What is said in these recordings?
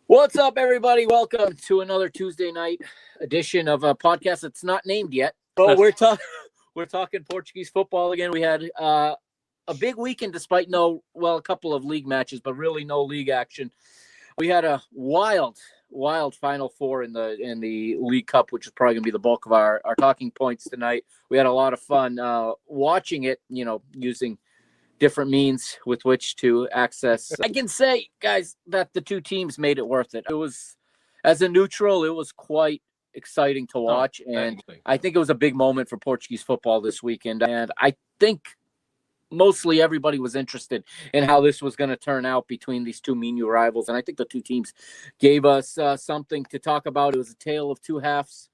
What's up, everybody? Welcome to another Tuesday night edition of a podcast that's not named yet. But we're talking Portuguese football again. We had a big weekend despite a couple of league matches, but really no league action. We had a wild Final Four in the League Cup, which is probably going to be the bulk of our talking points tonight. We had a lot of fun watching it, using different means with which to access. I can say, guys, that the two teams made it worth it. It was, as a neutral, it was quite exciting to watch, and I think it was a big moment for Portuguese football this weekend. And I think mostly everybody was interested in how this was going to turn out between these two mean rivals, and I think the two teams gave us something to talk about. It was a tale of two halves.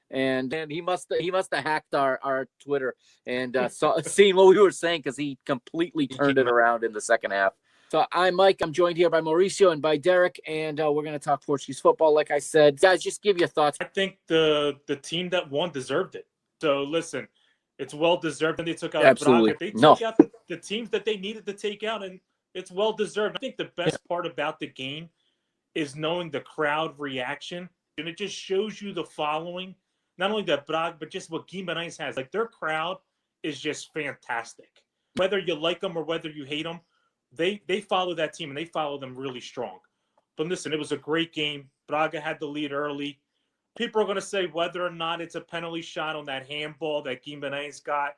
And he must have hacked our Twitter and seen what we were saying, because he completely turned it around in the second half. So I'm Mike. I'm joined here by Mauricio and by Derek, and we're going to talk Portuguese football. Like I said, guys, just give your thoughts. I think the team that won deserved it. So listen, it's well deserved. And they took out Braga. They took out the teams that they needed to take out, and it's well deserved. I think the best part about the game is knowing the crowd reaction, and it just shows you the following. Not only that Braga, but just what Guimarães has. Like, their crowd is just fantastic. Whether you like them or whether you hate them, they follow that team, and they follow them really strong. But listen, it was a great game. Braga had the lead early. People are going to say whether or not it's a penalty shot on that handball that Guimarães got.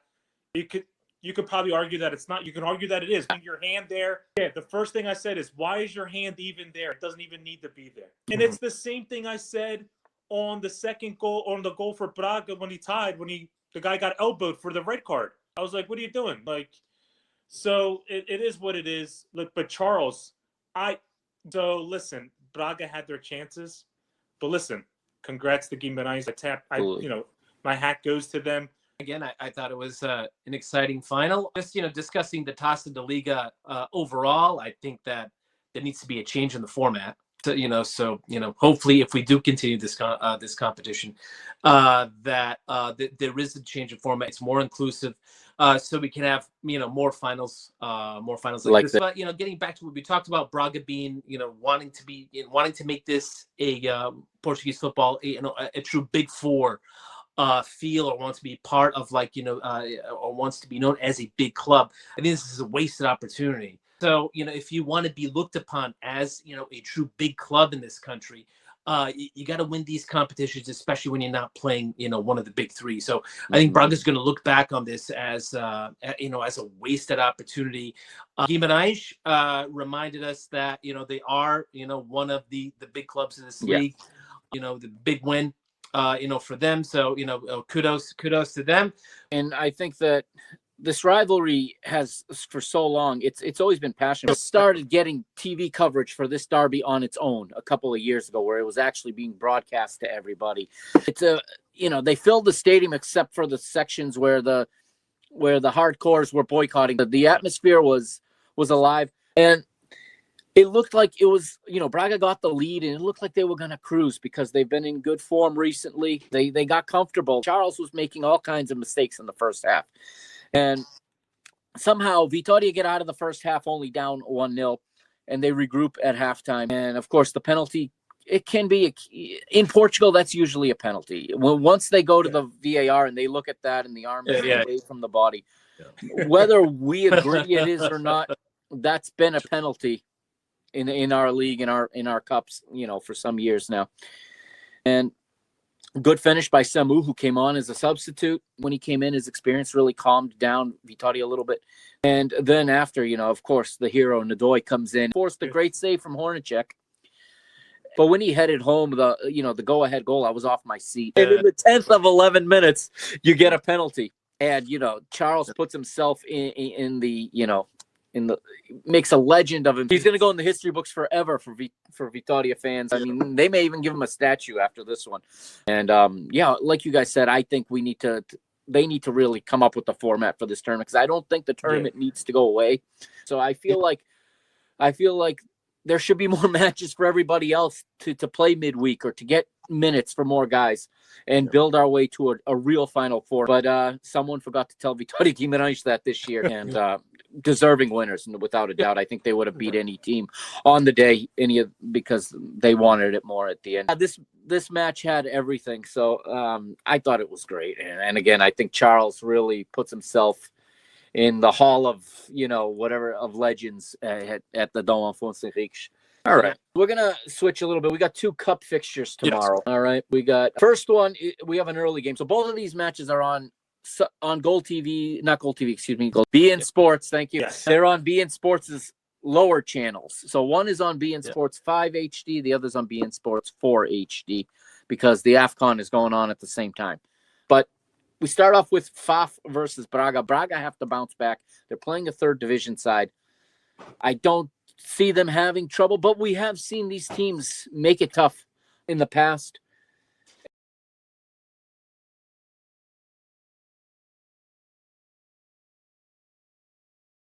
You could probably argue that it's not. You can argue that it is. Your hand there. Yeah, the first thing I said is, why is your hand even there? It doesn't even need to be there. And it's the same thing I said on the second goal, on the goal for Braga when he tied, the guy got elbowed for the red card. I was like, what are you doing? So it is what it is. Look, but Charles, listen, Braga had their chances, but listen, congrats to Guimarães. My hat goes to them. Again, I thought it was an exciting final. Just, discussing the Taça da Liga overall, I think that there needs to be a change in the format. So hopefully, if we do continue this competition, that there is a change in format. It's more inclusive, so we can have more finals like this. But getting back to what we talked about, Braga being wanting to make this a Portuguese football a true Big Four feel, or wants to be part of or wants to be known as a big club. I think this is a wasted opportunity. So, if you want to be looked upon as, a true big club in this country, you got to win these competitions, especially when you're not playing, one of the big three. So I think Braga's going to look back on this as a wasted opportunity. Guimarães reminded us that, they are, one of the big clubs in this league, the big win, for them. So, kudos to them. And I think that this rivalry has, for so long, it's always been passionate. It started getting TV coverage for this derby on its own a couple of years ago, where it was actually being broadcast to everybody. It's they filled the stadium except for the sections where the hardcores were boycotting. The atmosphere was alive, and it looked like it was, Braga got the lead, and it looked like they were going to cruise because they've been in good form recently. They got comfortable. Charles was making all kinds of mistakes in the first half. And somehow Vitória get out of the first half only down 1-0, and they regroup at halftime. And of course, the penalty, it can be in Portugal. That's usually a penalty. Once they go to the VAR and they look at that, and the arm is away from the body, whether we agree it is or not, that's been a penalty in our league, in our cups, for some years now. And good finish by Samu, who came on as a substitute. When he came in, his experience really calmed down Vitória a little bit. And then after, of course, the hero Nadoi comes in, forced a great save from Hornacek. But when he headed home, the go-ahead goal, I was off my seat. And in the 10th of 11 minutes, you get a penalty. And, Charles puts himself in the makes a legend of him. He's going to go in the history books forever for Vitória fans. I mean, they may even give him a statue after this one. And like you guys said, I think they need to really come up with the format for this tournament, because I don't think the tournament needs to go away. So I feel like there should be more matches for everybody else to play midweek, or to get minutes for more guys and build our way to a real Final Four. But someone forgot to tell Vitória Guimarães that this year, and deserving winners, without a doubt. I think they would have beat any team on the day, because they wanted it more at the end. This match had everything, so I thought it was great. And again, I think Charles really puts himself in the hall of, whatever, of legends at the Dom Afonso Henriques. All right, we're gonna switch a little bit. We got 2 cup fixtures tomorrow. Yes. All right, we got first one. We have an early game, so both of these matches are on Gold TV, not Gold TV, excuse me, BN Sports. Thank you. Yes. They're on BN Sports' lower channels. So one is on BN Sports 5 HD, the other's on BN Sports 4 HD, because the AFCON is going on at the same time. But we start off with FAF versus Braga. Braga have to bounce back. They're playing a third division side. I don't see them having trouble, but we have seen these teams make it tough in the past.